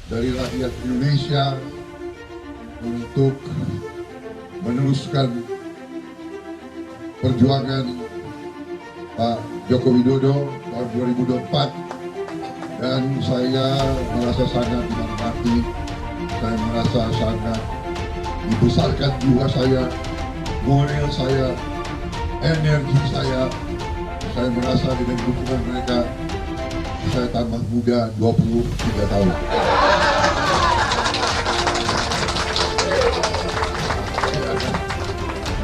dari rakyat Indonesia untuk meneruskan perjuangan Pak Joko Widodo tahun 2024, dan saya merasa sangat dihormati, saya merasa sangat dibesarkan jiwa saya, moral saya, energi saya merasa dengan dukungan mereka saya tambah muda 23 tahun.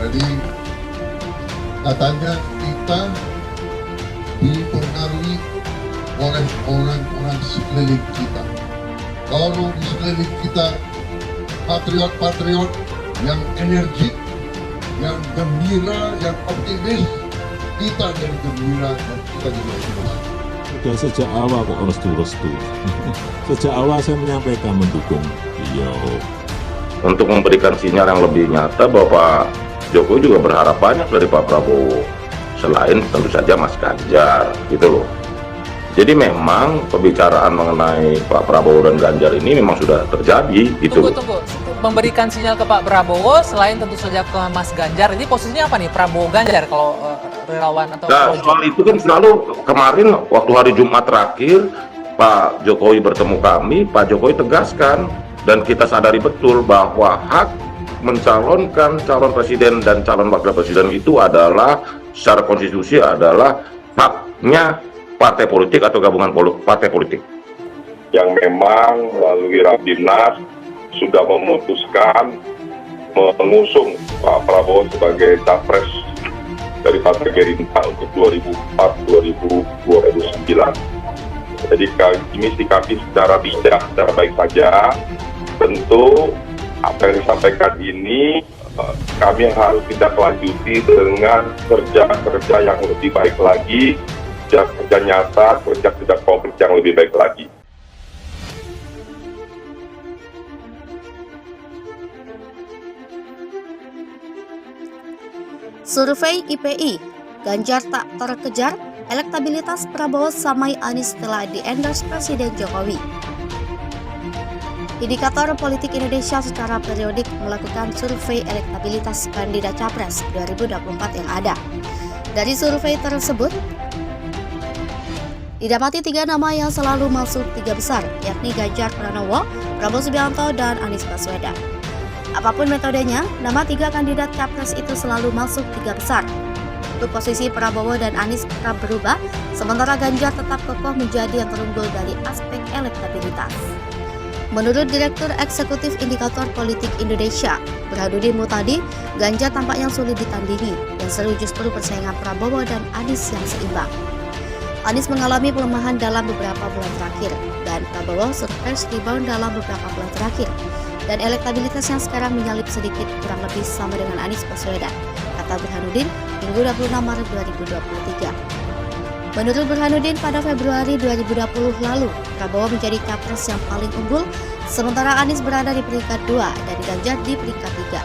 Jadi katanya kita dipengaruhi oleh orang-orang sekeliling kita. Kalau di sekeliling kita patriot-patriot yang energik, yang gembira, yang optimis, kita jadi gembira dan kita jadi optimis. Sudah sejak awal kok restu. Sejak awal saya menyampaikan mendukung beliau. Untuk memberikan sinyal yang lebih nyata bahwa Pak Jokowi juga berharap banyak dari Pak Prabowo, selain tentu saja Mas Ganjar, gitu loh. Jadi memang pembicaraan mengenai Pak Prabowo dan Ganjar ini memang sudah terjadi, gitu. Tunggu. Memberikan sinyal ke Pak Prabowo, selain tentu saja ke Mas Ganjar, ini posisinya apa nih? Prabowo Ganjar kalau relawan atau Nah, soal itu kan selalu kemarin waktu hari Jumat terakhir Pak Jokowi bertemu kami, Pak Jokowi tegaskan dan kita sadari betul bahwa hak mencalonkan calon presiden dan calon wakil presiden itu adalah secara konstitusi adalah haknya partai politik atau gabungan partai politik yang memang melalui Rapimnas sudah memutuskan mengusung Pak Prabowo sebagai capres dari Partai Gerindra untuk 2004-2009. Jadi kami sikapi secara bijak, secara baik saja. Tentu apa yang disampaikan ini kami harus tidak lanjuti dengan kerja-kerja yang lebih baik lagi, kerja nyata, kerja konkret yang lebih baik lagi. Survei IPI, Ganjar tak terkejar, elektabilitas Prabowo samai Anies setelah di-endorse Presiden Jokowi. Indikator Politik Indonesia secara periodik melakukan survei elektabilitas kandidat Capres 2024 yang ada. Dari survei tersebut, didapati 3 nama yang selalu masuk 3 besar, yakni Ganjar Pranowo, Prabowo Subianto, dan Anies Baswedan. Apapun metodenya, nama 3 kandidat Capres itu selalu masuk 3 besar. Untuk posisi Prabowo dan Anies kerap berubah, sementara Ganjar tetap kokoh menjadi yang terunggul dari aspek elektabilitas. Menurut Direktur Eksekutif Indikator Politik Indonesia, Burhanuddin Muhtadi, Ganjar tampaknya sulit ditandingi, yang seru justru persaingan Prabowo dan Anies yang seimbang. Anies mengalami pelemahan dalam beberapa bulan terakhir, dan Prabowo surprise rebound dalam beberapa bulan terakhir. Dan elektabilitasnya sekarang menyalip sedikit kurang lebih sama dengan Anies Baswedan, kata Burhanuddin, Minggu 26 Maret 2023. Menurut Burhanuddin, pada Februari 2020 lalu, Prabowo menjadi capres yang paling unggul, sementara Anies berada di peringkat 2 dan Ganjar di peringkat 3.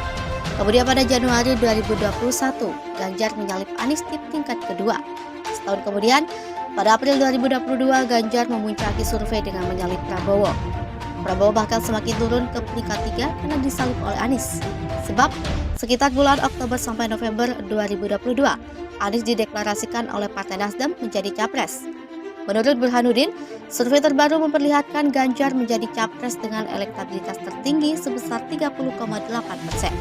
Kemudian pada Januari 2021, Ganjar menyalip Anies di peringkat kedua. Setahun kemudian, pada April 2022, Ganjar memuncaki survei dengan menyalip Prabowo. Prabowo bahkan semakin turun ke peringkat 3 karena disalip oleh Anies. Sebab, sekitar bulan Oktober sampai November 2022, Anies dideklarasikan oleh Partai Nasdem menjadi capres. Menurut Burhanuddin, survei terbaru memperlihatkan Ganjar menjadi capres dengan elektabilitas tertinggi sebesar 30,8%.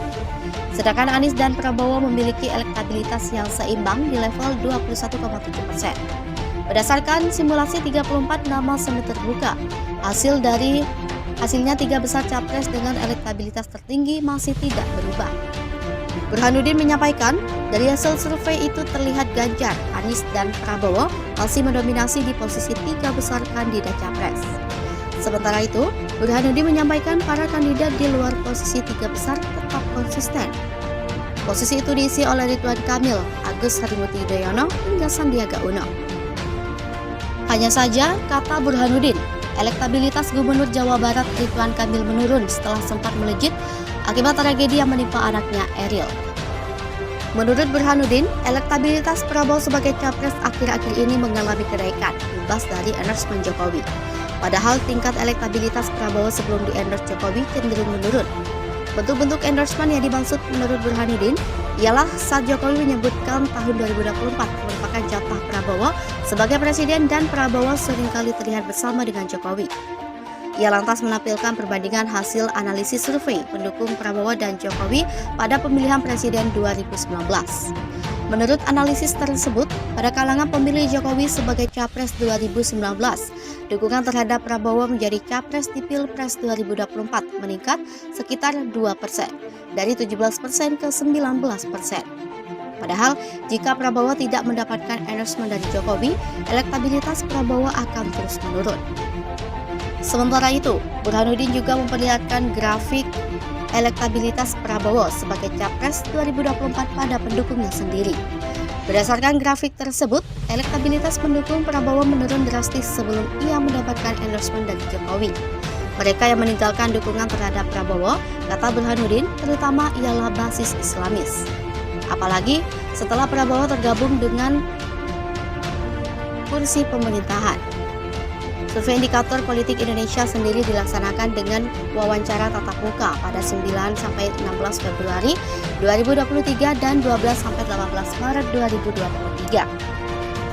Sedangkan Anies dan Prabowo memiliki elektabilitas yang seimbang di level 21,7%. Berdasarkan simulasi 34 nama semi terbuka, hasilnya 3 besar capres dengan elektabilitas tertinggi masih tidak berubah. Burhanuddin menyampaikan, dari hasil survei itu terlihat Ganjar, Anies, dan Prabowo masih mendominasi di posisi 3 besar kandidat capres. Sementara itu, Burhanuddin menyampaikan para kandidat di luar posisi 3 besar tetap konsisten. Posisi itu diisi oleh Ridwan Kamil, Agus Harimurti Yudhoyono, hingga Sandiaga Uno. Hanya saja, kata Burhanuddin, elektabilitas Gubernur Jawa Barat Ridwan Kamil menurun setelah sempat melejit akibat tragedi yang menimpa anaknya Eril. Menurut Burhanuddin, elektabilitas Prabowo sebagai capres akhir-akhir ini mengalami kenaikan imbas dari endorsement Jokowi. Padahal tingkat elektabilitas Prabowo sebelum di-endorse Jokowi cenderung menurun. Bentuk-bentuk endorsement yang dimaksud menurut Burhanuddin ialah saat Jokowi menyebutkan tahun 2024 merupakan jatah Prabowo sebagai presiden dan Prabowo seringkali terlihat bersama dengan Jokowi. Ia lantas menampilkan perbandingan hasil analisis survei pendukung Prabowo dan Jokowi pada pemilihan presiden 2019. Menurut analisis tersebut, pada kalangan pemilih Jokowi sebagai Capres 2019, dukungan terhadap Prabowo menjadi Capres di Pilpres 2024 meningkat sekitar 2%, dari 17% ke 19%. Padahal, jika Prabowo tidak mendapatkan endorsement dari Jokowi, elektabilitas Prabowo akan terus menurun. Sementara itu, Burhanuddin juga memperlihatkan grafik elektabilitas Prabowo sebagai Capres 2024 pada pendukungnya sendiri. Berdasarkan grafik tersebut, elektabilitas pendukung Prabowo menurun drastis sebelum ia mendapatkan endorsement dari Jokowi. Mereka yang meninggalkan dukungan terhadap Prabowo, kata Burhanuddin, terutama ialah basis Islamis. Apalagi setelah Prabowo tergabung dengan kursi pemerintahan. Survei Indikator Politik Indonesia sendiri dilaksanakan dengan wawancara tatap muka pada 9-16 Februari 2023 dan 12-18 Maret 2023.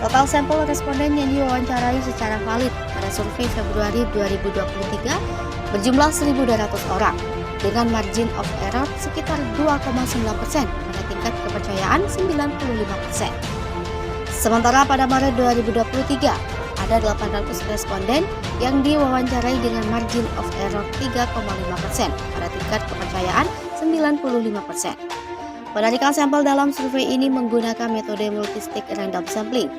Total sampel responden yang diwawancarai secara valid pada survei Februari 2023 berjumlah 1.200 orang dengan margin of error sekitar 2,9% pada tingkat kepercayaan 95%. Sementara pada Maret 2023 ada 800 responden yang diwawancarai dengan margin of error 3,5% pada tingkat kepercayaan 95%. Penarikan sampel dalam survei ini menggunakan metode multistage random sampling